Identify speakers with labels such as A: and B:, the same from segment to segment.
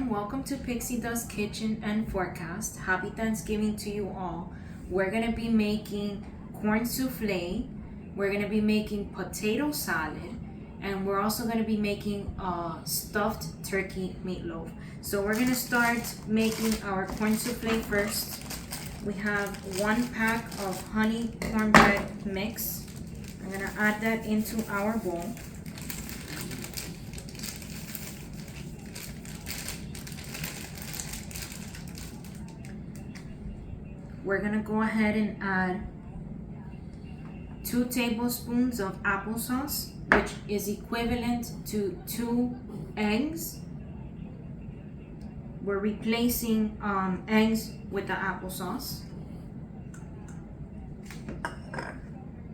A: welcome to Pixie Dust Kitchen and Forecast. Happy Thanksgiving to you all. We're gonna be making corn soufflé, we're gonna be making potato salad, and we're also gonna be making stuffed turkey meatloaf. So we're gonna start making our corn soufflé first. We have 1 pack of honey cornbread mix. I'm gonna add that into our bowl. We're gonna go ahead and add 2 tablespoons of applesauce, which is equivalent to 2 eggs. We're replacing eggs with the applesauce.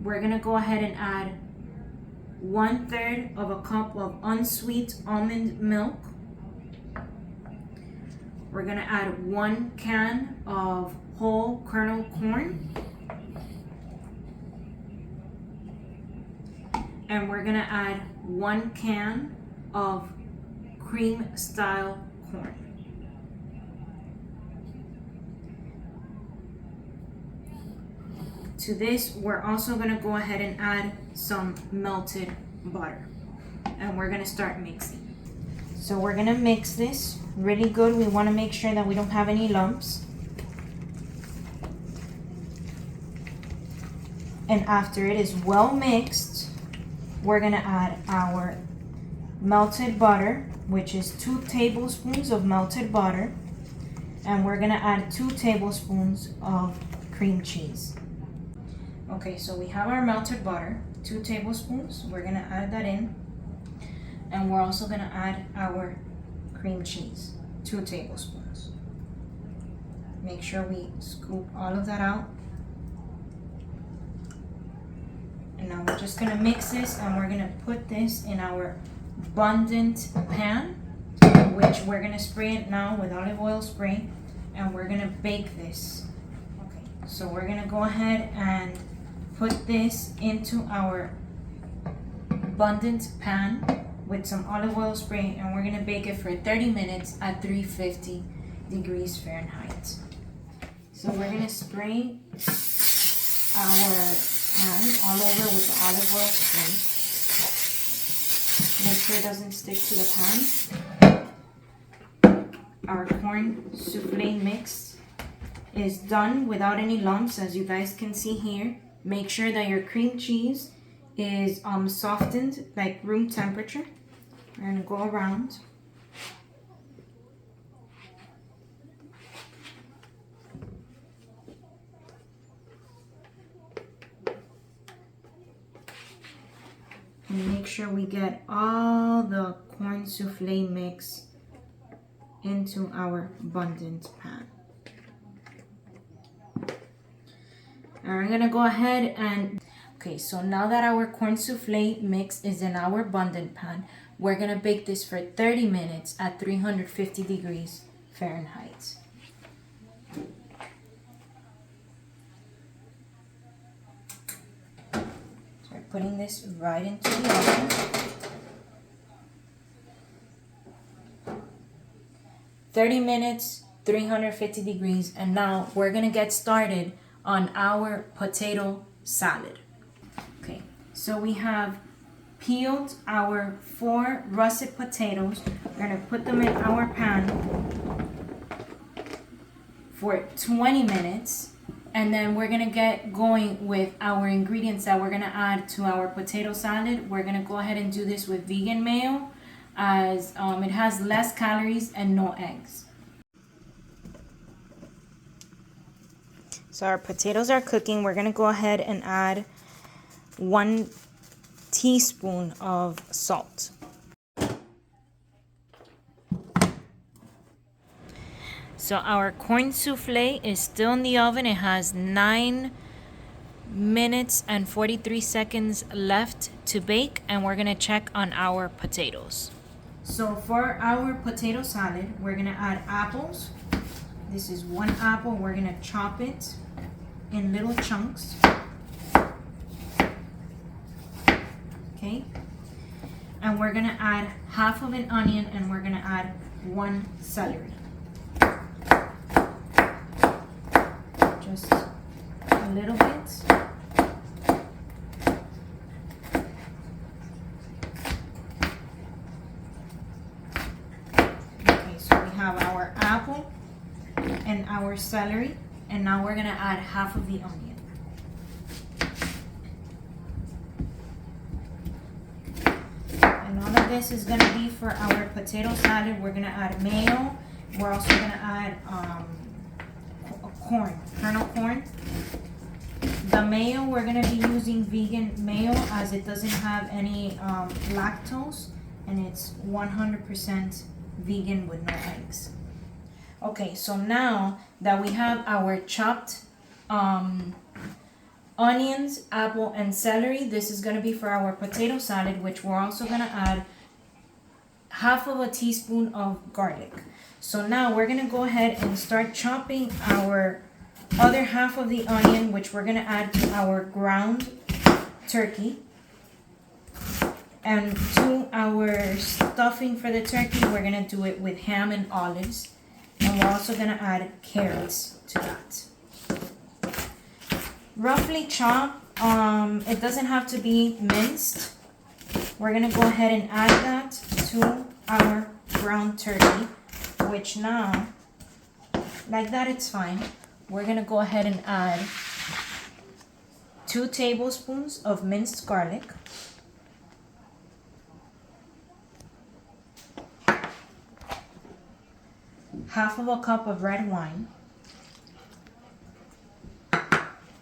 A: We're gonna go ahead and add 1/3 of a cup of unsweet almond milk. We're gonna add 1 can of whole kernel corn. And we're gonna add 1 can of cream style corn. To this, we're also gonna go ahead and add some melted butter. And we're gonna start mixing. So we're gonna mix this really good. We wanna make sure that we don't have any lumps. And after it is well mixed, we're gonna add our melted butter, which is 2 tablespoons of melted butter. And we're gonna add 2 tablespoons of cream cheese. Okay, so we have our melted butter, 2 tablespoons. We're gonna add that in. And we're also gonna add our cream cheese, 2 tablespoons. Make sure we scoop all of that out. And now we're just gonna mix this and we're gonna put this in our abundant pan, which we're gonna spray it now with olive oil spray, and we're gonna bake this. Okay, so we're gonna go ahead and put this into our abundant pan with some olive oil spray, and we're gonna bake it for 30 minutes at 350 degrees Fahrenheit. So we're gonna spray our pan all over with the olive oil spray. Make sure it doesn't stick to the pan. Our corn soufflé mix is done without any lumps, as you guys can see here. Make sure that your cream cheese is softened, like room temperature. We're gonna go around. And make sure we get all the corn soufflé mix into our abundant pan. And we're gonna go ahead and, okay, so now that our corn soufflé mix is in our abundant pan, we're gonna bake this for 30 minutes at 350 degrees Fahrenheit. Putting this right into the oven. "30 minutes, 350 degrees, and now we're gonna get started on our potato salad. Okay, so we have peeled our 4 russet potatoes. We're gonna put them in our pan for 20 minutes. And then we're gonna get going with our ingredients that we're gonna add to our potato salad. We're gonna go ahead and do this with vegan mayo, as it has less calories and no eggs. So our potatoes are cooking. We're gonna go ahead and add 1 teaspoon of salt. So our corn soufflé is still in the oven. It has 9 minutes and 43 seconds left to bake, and we're gonna check on our potatoes. So for our potato salad, we're gonna add apples. This is 1 apple. We're gonna chop it in little chunks. Okay. And we're gonna add half of an onion, and we're gonna add one celery. Just a little bit. Okay, so we have our apple and our celery, and now we're gonna add half of the onion. And all of this is gonna be for our potato salad. We're gonna add mayo. We're also gonna add kernel corn. The mayo, we're gonna be using vegan mayo as it doesn't have any lactose, and it's 100% vegan with no eggs. Okay, so now that we have our chopped onions, apple, and celery, this is gonna be for our potato salad, which we're also gonna add half of a teaspoon of garlic. So now we're gonna go ahead and start chopping our other half of the onion, which we're gonna add to our ground turkey. And to our stuffing for the turkey, we're gonna do it with ham and olives. And we're also gonna add carrots to that. Roughly chop, it doesn't have to be minced. We're gonna go ahead and add that to our ground turkey, which now, like that, it's fine. We're gonna go ahead and add 2 tablespoons of minced garlic, half of a cup of red wine,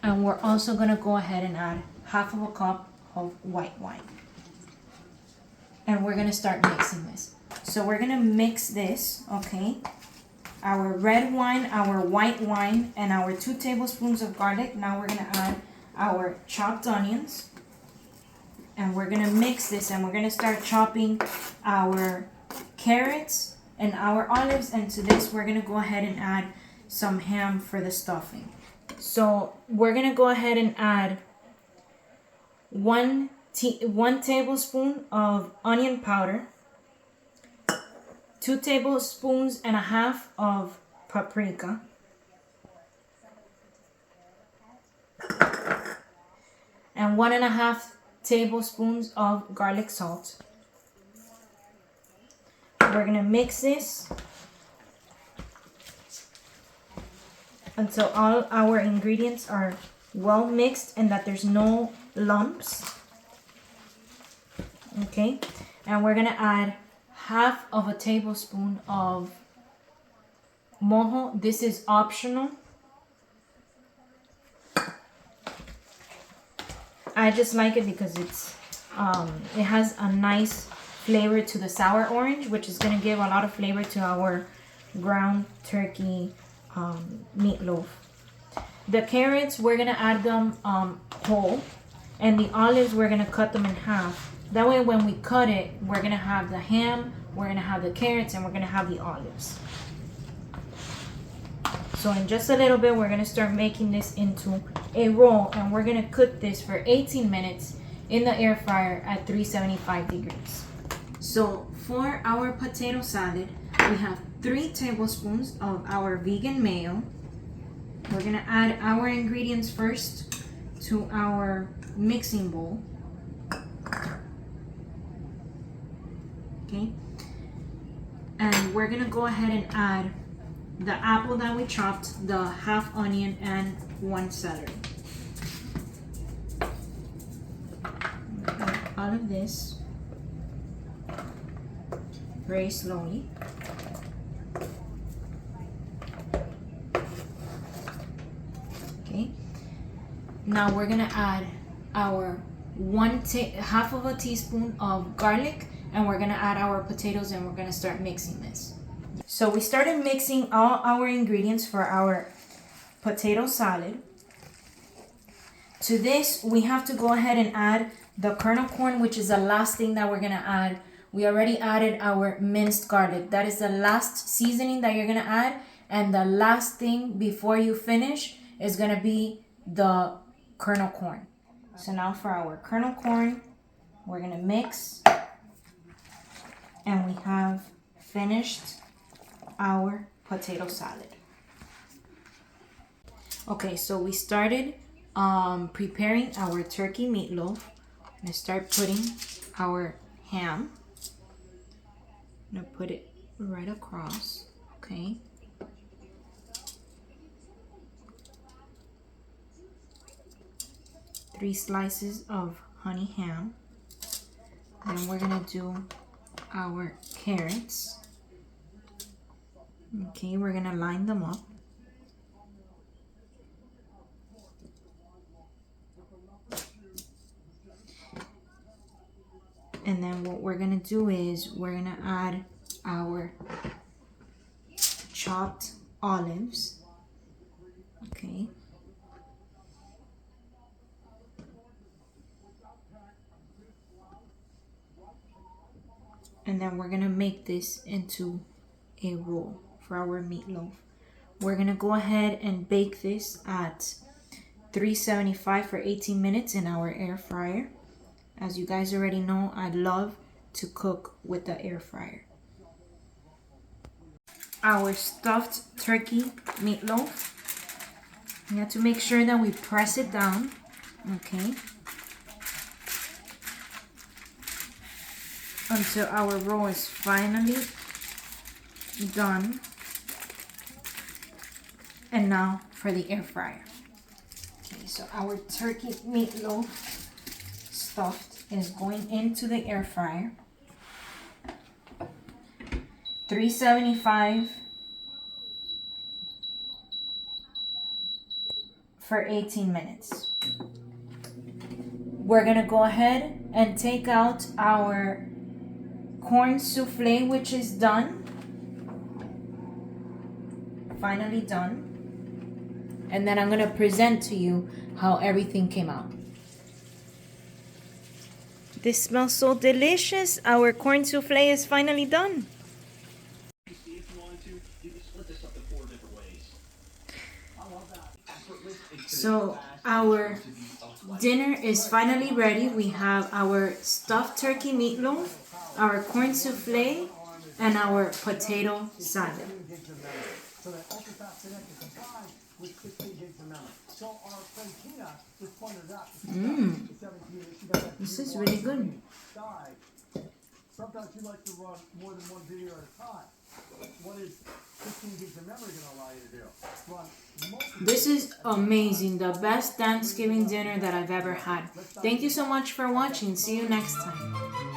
A: and we're also gonna go ahead and add half of a cup of white wine. And we're gonna start mixing this. So we're gonna mix this, okay? Our red wine, our white wine, and our 2 tablespoons of garlic. Now we're gonna add our chopped onions. And we're gonna mix this, and we're gonna start chopping our carrots and our olives. And to this, we're gonna go ahead and add some ham for the stuffing. So we're gonna go ahead and add 1 tablespoon of onion powder, 2 tablespoons and a half of paprika, and 1.5 tablespoons of garlic salt. We're gonna mix this until all our ingredients are well mixed and that there's no lumps. Okay, and we're gonna add half of a tablespoon of mojo. This is optional. I just like it because it has a nice flavor to the sour orange, which is gonna give a lot of flavor to our ground turkey meatloaf. The carrots, we're gonna add them whole, and the olives, we're gonna cut them in half. That way when we cut it, we're gonna have the ham, we're gonna have the carrots, and we're gonna have the olives. So in just a little bit, we're gonna start making this into a roll, and we're gonna cook this for 18 minutes in the air fryer at 375 degrees. So for our potato salad, we have 3 tablespoons of our vegan mayo. We're gonna add our ingredients first to our mixing bowl. Okay, and we're gonna go ahead and add the apple that we chopped, the half onion, and 1 celery. Add all of this very slowly. Okay, now we're gonna add our half of a teaspoon of garlic, and we're gonna add our potatoes, and we're gonna start mixing this. So we started mixing all our ingredients for our potato salad. To this, we have to go ahead and add the kernel corn, which is the last thing that we're gonna add. We already added our minced garlic. That is the last seasoning that you're gonna add, and the last thing before you finish is gonna be the kernel corn. So now for our kernel corn, we're gonna mix, and we have finished our potato salad. Okay, so we started preparing our turkey meatloaf. I'm gonna start putting our ham. I'm gonna put it right across, okay? Three slices of honey ham. Then we're gonna do our carrots. Okay, we're gonna line them up. And then what we're gonna do is we're gonna add our chopped olives. Okay. And then we're gonna make this into a roll for our meatloaf. We're gonna go ahead and bake this at 375 for 18 minutes in our air fryer. As you guys already know, I love to cook with the air fryer. Our stuffed turkey meatloaf. You have to make sure that we press it down, okay? Until our roll is finally done. And now for the air fryer. Okay, so our turkey meatloaf stuffed is going into the air fryer. 375 for 18 minutes. We're gonna go ahead and take out our corn soufflé, which is done. Finally done. And then I'm gonna present to you how everything came out. This smells so delicious. Our corn soufflé is finally done. So our dinner is finally ready. We have our stuffed turkey meatloaf, our corn soufflé, and our potato salad. This is really good. Sometimes you like to run more than one video at a time. What is 15 gigs of memory going to allow you to do? Run multiple. This is amazing. The best Thanksgiving dinner that I've ever had. Thank you so much for watching. See you next time.